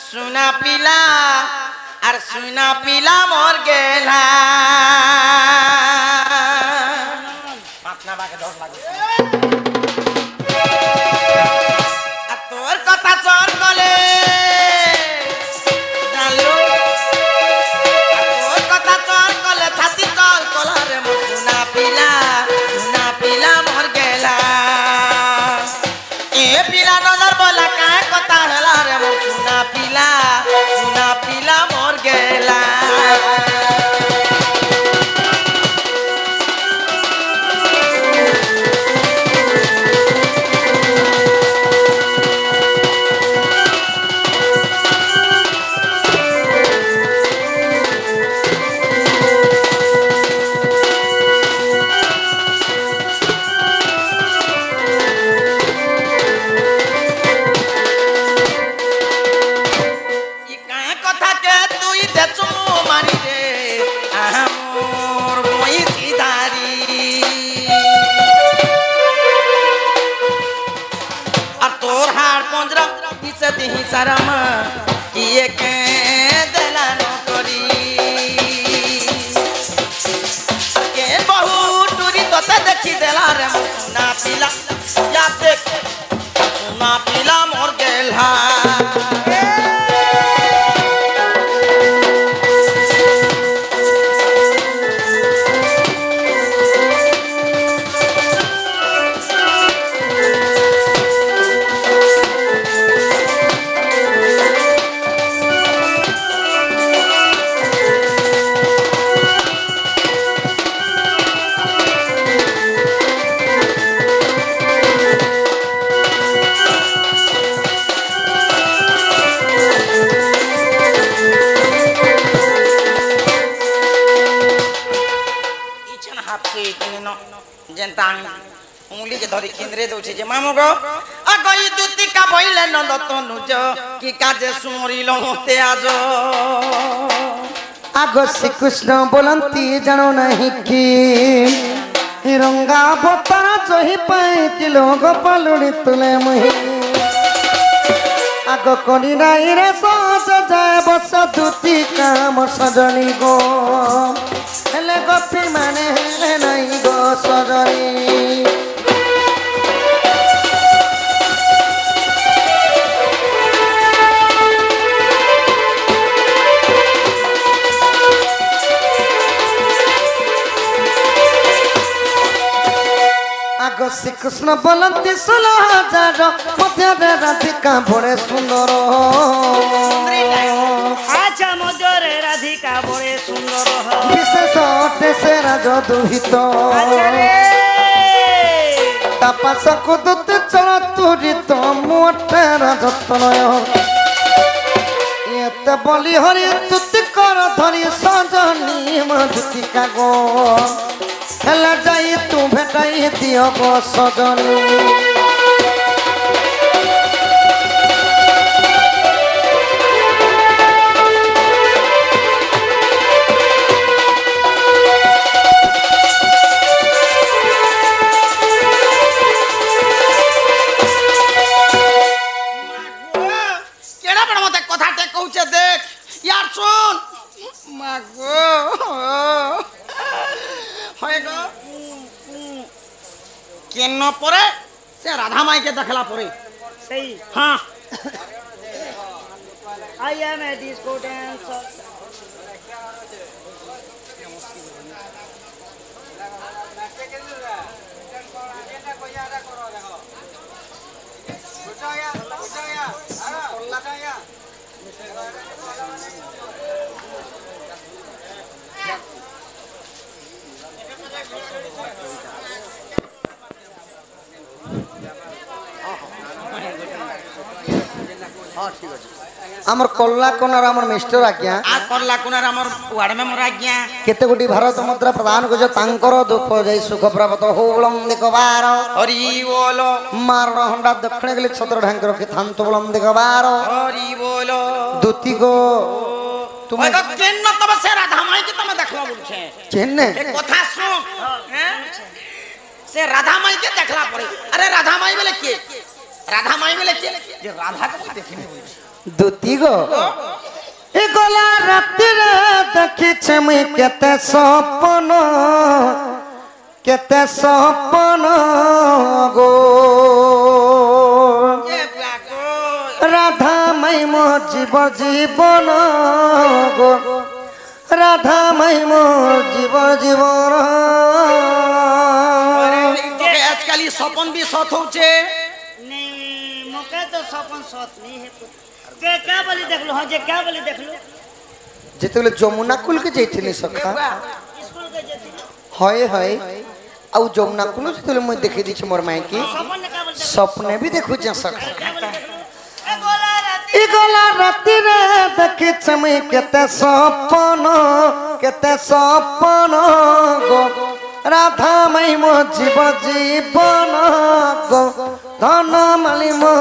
सुना पिला और सुना पिला मोर गेला अपना बाके डर लागे आ तोर कथा चोर गले जानो आ तोर कथा चोर गले छाती चल कला रे मोर सुना पिला मोर गेला ए पिला नजर बोला काय कथा हला रे मोर सुना पिला मोर गेला सारामा किए के देला नौकरी के बहु टूरी तोते देखी देला रे सुना पिला या देख सुना पिला मोर गेला उंगली के धरी केंद्रे दउछे जे मामू गो आ गई दुती का भइले नंद तनुज की काजे सुमरिलो होते आजो आगो श्री कृष्ण बोलंती जानो नहीं कि रंगा भतारा चही पाए किलो गोपालुड़ी तुले मुही आगो करी नाई रे सज जाए बस दुती काम सजनी गो हेले गोपी माने हेले नहीं गो सजनी श्री कृष्ण बोलती 16,000 मध्य राधिका बड़े सुंदर अच्छा मध्य राधिका बड़े सुंदर विशेष अटे से राज दुहित तापास को दूत चल तुरित मोटे राजतनय ये बलि हरि तुति कर धरी सजनी मधुतिका गो हेला जाई तू भेटाई दियो गो सजनी केड़ा बड़ मते कथा टे कहूचे देख यार सुन मागो होएगो केन परे से राधा माई के देखला परे सही हां I am a disco dancer आमर कल्ला कोनार आमर मिस्टर आज्ञा आ करला कोनार हमर वार्ड मेंबर आज्ञा केते गोटी भारत मुद्रा प्रदान को जो तांकर दुख जाई सुख प्राप्त होलम देखबार हरि बोलो मारण हंडा दक्षिण गले छत्र ढांक रखि थांत बोलम देखबार हरि बोलो दुती गो तुम ओएगो केन तब से राधा माई के तमे देखला बोलछे केने एक कथा सुन हैं से राधा माई के देखला पड़े अरे राधा माई बोले के রাধা মাই বলে কি যে রাধাকে মই দেখিনি বলি দুতি গো এ গলা রাত্রিরে দেখিছে মুই কেতে স্বপ্ন গো এ বাকো রাধা মাই মো জীবন গো রাধা মাই মো জীবন তোকে আজকাল স্বপন भी सत होचे नहीं मुके तो सपन सत नहीं है के क्या बोली देख लो हाँ जे क्या बोली देख लो যেতবেলে যমুনা কুলকে যাইছিলি সখা स्कूल के जेती হয় হয় ଆଉ ଯମୁନା କୁଲ ଯେତେବେଳେ ମୁଇଁ ଦେଖି ଦେଇଛି ମୋর ମାଇକି सपन ने क्या बोली স্বপ্নে भी দেখুছে সখা क्या बोली देख लो ए गोला राती ই গলা রাতিরে দেখিছে মুই কেতে স্বপ্ন গো রাধা মাই মো জীবন গো ধন মালি মো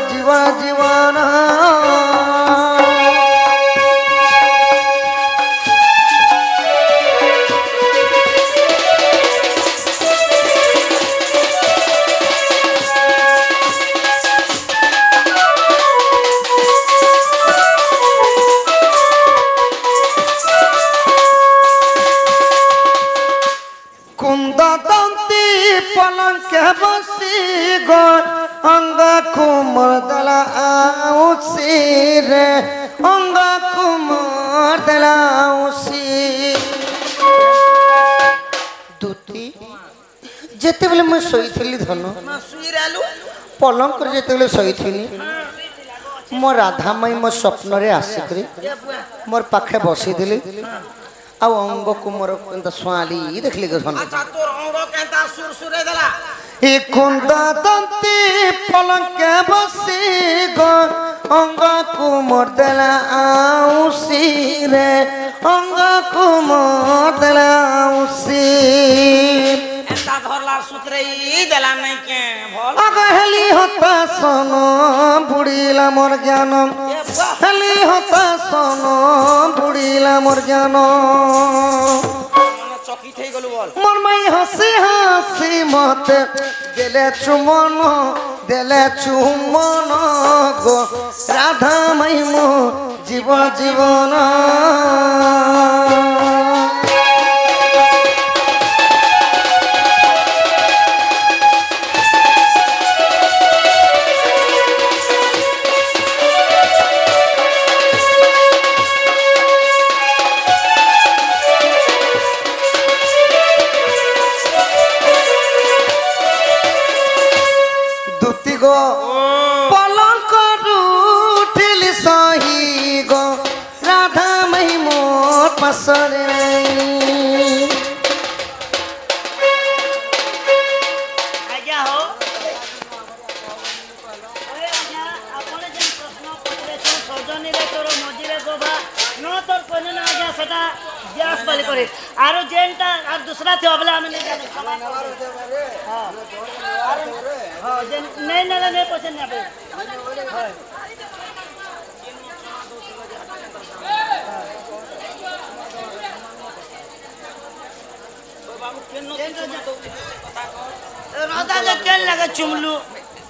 জীবন কুন্দদন্তি পলঙ্কে বসি গো অঙ্গ কুমর দলা আউসি রে অঙ্গ কুমর দলা আউসি দুতি যেতেবেলে মুই শোইଥିଲି ধন না শুই রালু পলঙ্করে যেতেবেলে শোইଥିଲି মো রাধা মাই মো স্বপ্নরে আসিকরি মোর পাখে বসিদেলি ଆଉ ଅଙ୍ଗକୁ ମୋର କେନ୍ତା ସ୍ୱାଲି ଦେଖିଲି ଧନ আচ্ছা তোর অঙ্গ কেনতা সুরসুরে দেলা ଇ କୁନ୍ଦ ଦନ୍ତି ପଲଙ୍କେ ବସି ଗো ଅଙ୍ଗକୁ ମୋର ଦେଲା ଆଉସି ରେ ଅଙ୍ଗକୁ ମୋର ଦେଲା ଆଉସି এন্তা ধরলার সূত্রে দেলা নাই কে ভল আগ হেলি হতা সন বুড়িলা মোর জ্ঞান হেলি হতা সন বুড়িলা মোর জ্ঞান মানে চকি થઈ গলু বল মোর মাই হাসি হাসি মতে দেলে চুমন গো রাধা মাই মো জীবন দুতি গো পলঙ্ক উঠিলি সহি গো রাধা মাই মোর পাশরে आज्ञा हो ओए आज्ञा आपने जे प्रश्न पत्रे छ सजनी रे तोर मजिरे गोबा न तोर कोने ना आज्ञा सेटा व्यास बलि करे आरो जेनटा और दूसरा थे अबला हमें नहीं जाने हां हां जेन नहीं नहीं क्वेश्चन नहीं आबे हां राधा के केन लगे चुमलू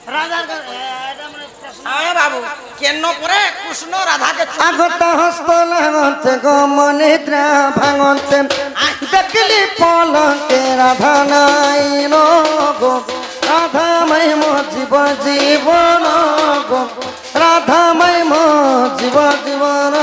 राधा का एटा मन प्रश्न হ্যাঁ বাবু কেন পরে কৃষ্ণ রাধাকে আগত হস্ত লাগতে গো মনিদ্রা ভাঙতে দেখলি পলঙ্কে রাধা নাই গো রাধা মাই মো জীবন গো রাধা মাই মো জীবন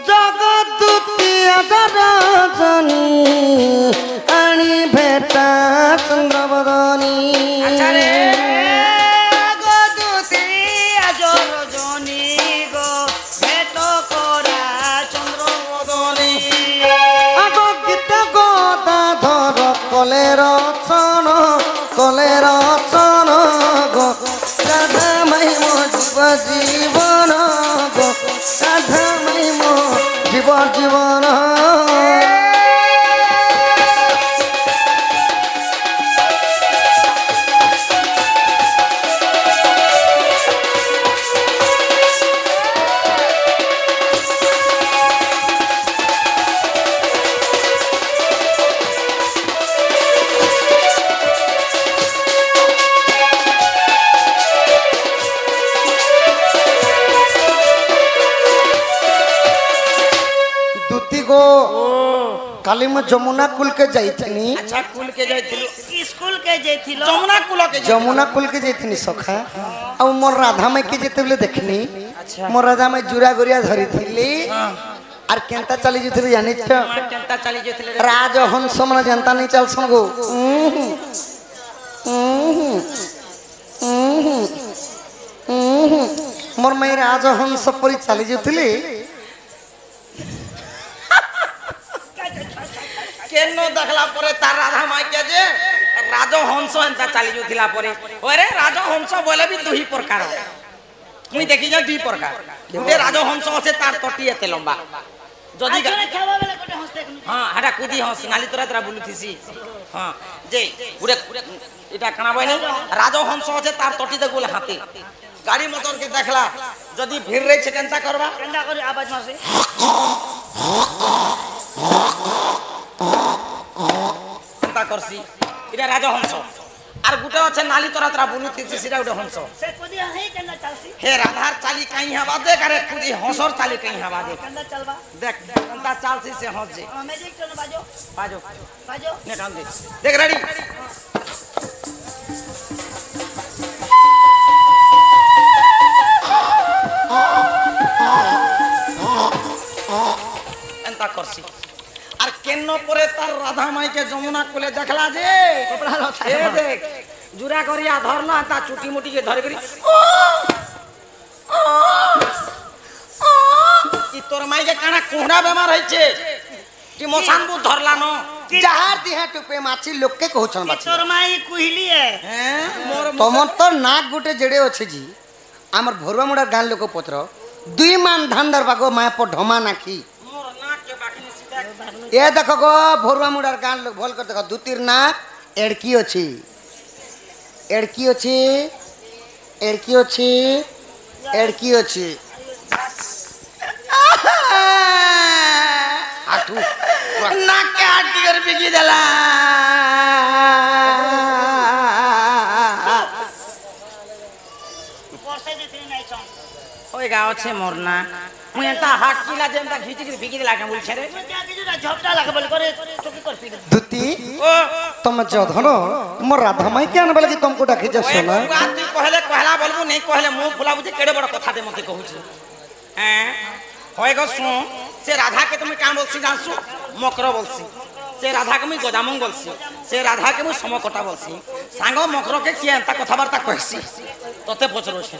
জগদ্দূতি রাজনী काली मैं जमुना कुल के जाइथिनी अच्छा कुल के जाइथिलु स्कूल के जेथिलो जमुना कुल के जमुना कुल के जाइथिनी सखा आ मोर राधा माई के जेते बेले देखनी अच्छा मोर राधा माई जुरा गुरिया धरी थिली आर केनता चली जथि जानि छ केनता चली जेथिले राजहंस मन जनता नहीं चल संगो मोर माई राजहंस परी चली जथिली केनो देखला परे तार राधा माई के जे राजहंस एंता चली जुथिला परे ओरे राजहंस बोले भी दुही प्रकार मुई देखि जा दुई प्रकार गुटे राजहंस আছে तार तटी एते लंबा जदी आजने खावा बेले कोटे हंस देखनु हां हाडा कुदी हंस नाली तोरा तोरा बुलुथिसी हां जे गुटे এটা কানা বইনি রাজহংস আছে তার তটি দেখুল হাতে গাড়ি মোটর के देखला जदी ভিড় रही छै केनता करबा केंदा करी आवाज मारसे केनता करसी এটা রাজহংস আর গুটে আছে নালি তরা তরা বুলুতিছি সেটা গুটে হংস से कोदी हई केंदा चलसी हे राधार चाली कहीं हवा दे करे कुदी हंसर चाली कहीं हवा दे केंदा चलबा देख केनता चालसी से हंस जे मैजिक चलो बाजो बाजो बाजो ने काम दे देख रेडी एंता करसी আর কেন পরে তার রাধা মাইকে যমুনা কোলে দেখলা যে कपड़ा लथा এ দেখ জুরা করিয়া ধরলা তা চুটি মুটি কে ধরে করি ই তোর মাইকে কানা কোহড়া বেমার হইছে কি মশান বু ধরলা ন जहार दिहा टुपे माछी लोक के कहछन बाछी तोर माई कुहिली है हैं मोर तमर तो नाक गुटे जेडे अछि जी हमर भरुआ मुडा गान लोक पत्र दुई मान धान दर बागो माय पर ढमा नाखी मोर नाक के बाकी सीधा ए देखो गो भरुआ मुडार गान लोक भल कर देखो दुतीर नाक एड़की अछि एड़की अछि एड़की अछि एड़की अछि आठू नाक के आटी कर बिगी देला वर्षे जेथि नहीं छन ओइ गाव छे मोर ना मुई एंता हाथ किला जेंता घिची के बिगी देला के बोल छे रे मैं क्या कि जुरा झपटा लागे बोल करे चुकी कर पी दुती ओ तुम जधन मोर राधा माई के आने कि तुमको डाकी जा ओए सोना बात तू कहले कहला बोलबू नहीं कहले मुंह फुला बुझे केड़े बड़ कथा दे मते कहू छी हैं होय गो सु से राधा के तुम काम बोलसी जानसु मकर बोलसी से राधा के मुई गजामंग बोलसी से राधा के मुई समकटा बोलसी सांगो मकर के किया एंता कथा वार्ता कहसी तते पचरो छे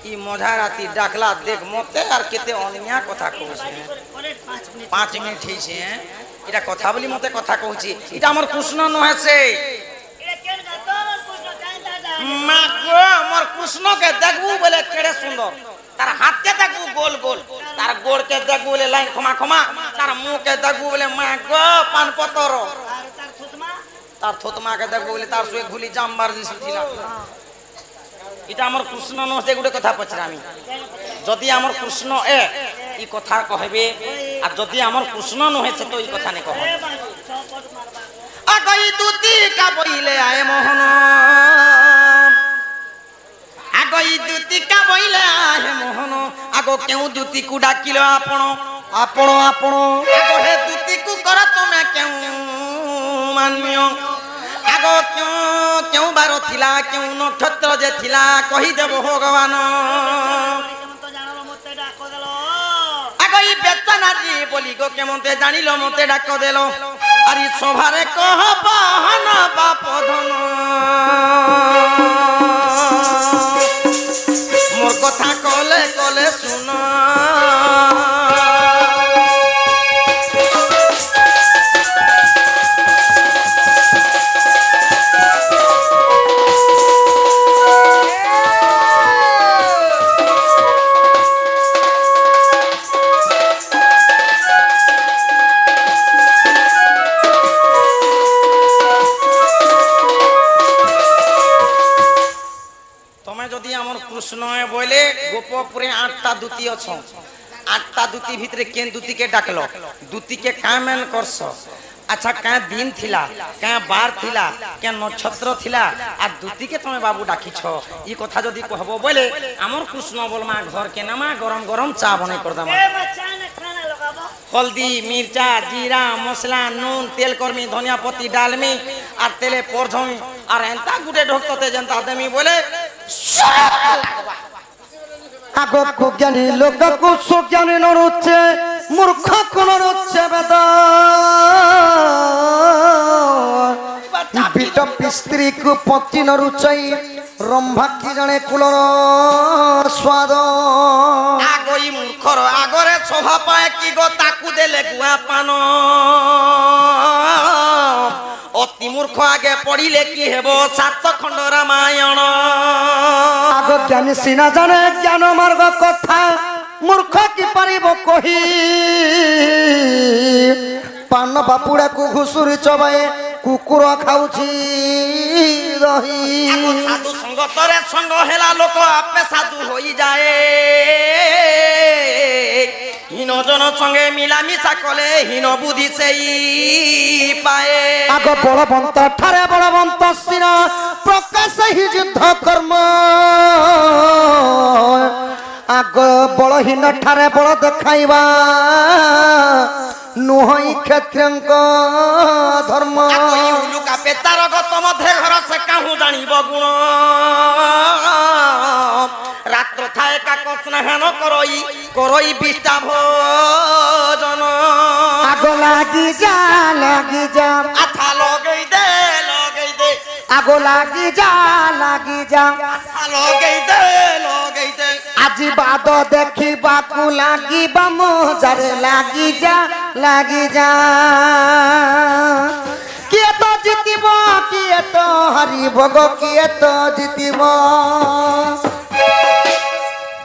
ई मझा राती डाकला देख मते आर केते अनिया कथा कहू छी करे 5 मिनट 5 मिनट ही छे इटा कथा बोली मते कथा कहू छी इटा हमर कृष्ण न है से ए केन का तोर कुछ काई दादा मां को मोर कृष्ण के देखबू बोले केड़े सुंदर तार हाथ के देखबू गोल गोल तार गोड़ के देखबू बोले लाइन खमा खमा तार मुंह के देखबू बोले मां गो पान पतर और तार थुतमा के देखबू बोले तार सुए घुली जाम मार दिसु थिला इटा हमर कृष्ण न से गुडे कथा पचरामी जदि हमर कृष्ण ए ई कथा कहबे आ जदि हमर कृष्ण न है से तो ई कथा ने कह ए बात चौपट मारबा आ गई दूती का बोइले आए मोहन आ गई दूती का बोइले आए मोहन आगो केउ दूती को डाकिलो आपण आपण आपण आगो हे दूती को कर तुमे केउ मानियो आगो केउ बारो थिला केउ नक्षत्र जे थिला कहि देबो भगवान तो जानलो मते डाको देलो आगो ई बेचना जी बोली गो केमते जानिलो मते डाको देलो अरे सभारे कह बहन बाप धन मोर कथा कले कले सुन कृष्ण बोले गोपपुरे 8टा दूती अछ 8टा दूती भितरे केन दूती के डाकलो दूती के कामेन करस अच्छा क्या दिन थिला क्या बार थिला क्या नक्षत्र थिला आ दूती के तमे बाबू डाकी छ ई कथा जदी कहबो बोले हमर कृष्ण बोलमा घर के नमा गरम गरम चा बने कर दमा ए बच्चा ने खाना लगाबो हल्दी मिर्चा जीरा मसला नून तेल कर्मी धनिया पत्ती डालमी और तेले परझमी और एंता गुटे ढोकते जनता देमी बोले आगो को ज्ञानी लोक को सुज्ञानी नरुचे मूर्ख को नरुचे वेद बिट स्त्री को पति नरुचई रंभा की जने कुलर स्वाद आगोई मूर्खर आगरे शोभा पाए कि गो ताकू देले गुआ पान अति मूर्ख आगे पढ़िले कि हेबो 7 खंड रामायण आगो ज्ञानी सिना जाने ज्ञान मार्ग कथा मूर्ख की पारिबो कही पान बापुड़ा को घुसुरी चबाए कुकुर खाउची रही साधु संगतरे संग हेला लोक आपे साधु होई जाए हीन जन संगे मिलामिशा कले हीन बुद्धि सेई पाए आग बलवंत ठारे बलवंत सिना प्रकाश ही युद्ध कर्म आग बलहीन ठारे बल देखाइबा नुहई क्षत्रियंक धर्म उलुका पेतार गत मध्य घर से काहू जानिब गुण रात्र थाए काक स्नेहन करई बिष्टा भोजन आग लागी जा आथा लगई दे आग लागी जा आथा लगई दे আজি বাদ দেখিবাকু লাগিবা মজারে লাগি যা কিয়ে তো জিতিব কিয়ে তো হারিব গো কিয়ে তো জিতিব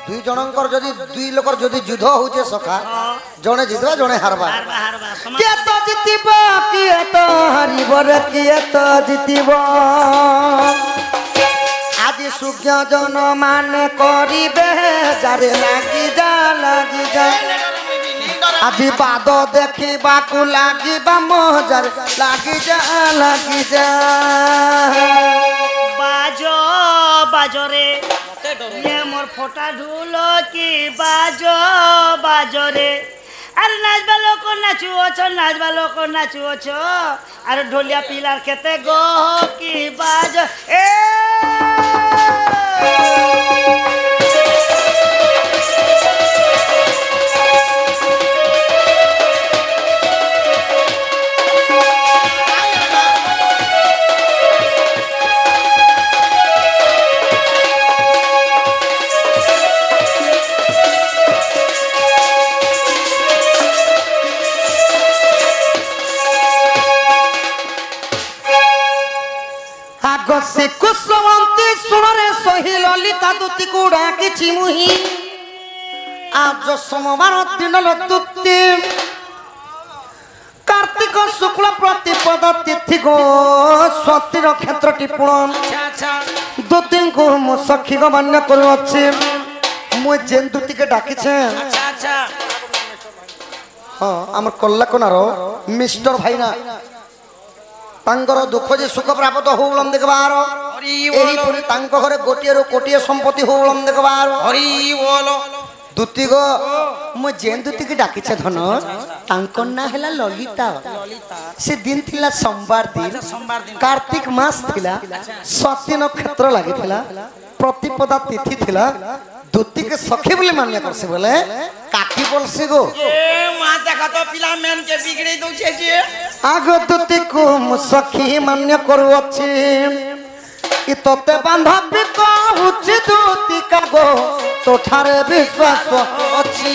দুই জনଙ୍କର যদি দুই লোকর যদি যুদ্ধ হউছে সখা জনে জিতবা জনে হারবা কিয়ে তো জিতিব কিয়ে তো হারিব রে কিয়ে তো জিতিব आज सुज्ञ जन मान करिबे जारे लागी जा आज बाद देखिबाकु लागिबा मजार लागी जा बाजो बाजो रे ये मोर फोटा ढूलो की बाजो रे अरे नाचबा लोक नाचुओ अरे ढोलिया पिलार खेते गो की बाजो ए से कुसवंती सुनरे सही ललिता दूती को डाकिछि मुही आज सोमवार दिन लतुती कार्तिक शुक्ल प्रतिपद तिथि गो स्वती नक्षत्र टिपुण दूती को मु सखी को मान्य करू अछि मु जेन दूती के डाकिछे हां हमर कल्ला कोनारो मिस्टर भाईना तांगर दुख जे सुख प्राप्त होलम देखबार एही पुरी तांक घरे गोटिए रो कोटिए संपत्ति होलम देखबार हरि बोल दुती गो मु जेन दुती के डाकी छ धन तांक ना हैला ललिता से दिन थिला सोमवार दिन कार्तिक मास थिला सती नक्षत्र लागि थिला प्रतिपदा तिथि थिला दुती के सखी बोले मान्य करसे बोले काकी बोलसे गो ए मां देखा तो पिला मेन के बिगड़े दउ छे जे आगो दुती को सखी मान्य करू अछि इ तोते बांधबी कहूछि दुती का गो तो ठारे विश्वास अछि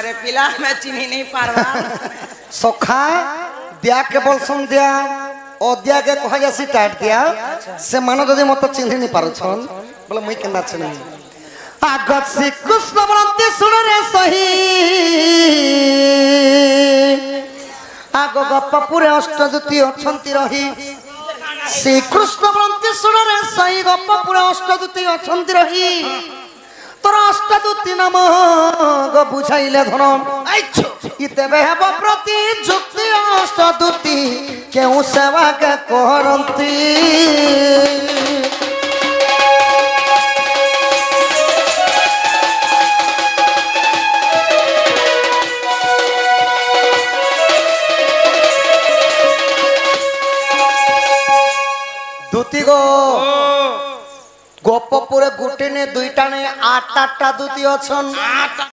रे पिला मैं चिन्ही नहीं पारवा सखा दिया के बोलसन दिया अदिया के कह जासी टाट दिया से मानो जदि मत चिन्ही नहीं पारो छन बोले मई केना छन आगत श्री कृष्ण बलंती सुन रे सही आगो गप पुरे अष्टदूती अछंती रही श्री कृष्ण बलंती सुन रे सही गप पुरे अष्टदूती अछंती रही तोर अष्टदूती नाम ग बुझाइले धन कि तेबे हेब प्रति जुक्ति अष्टदूति केउ सेवा के करंती दूती गो गोपपुरे गुटे ने दुईटा ने 8 दूती अछन।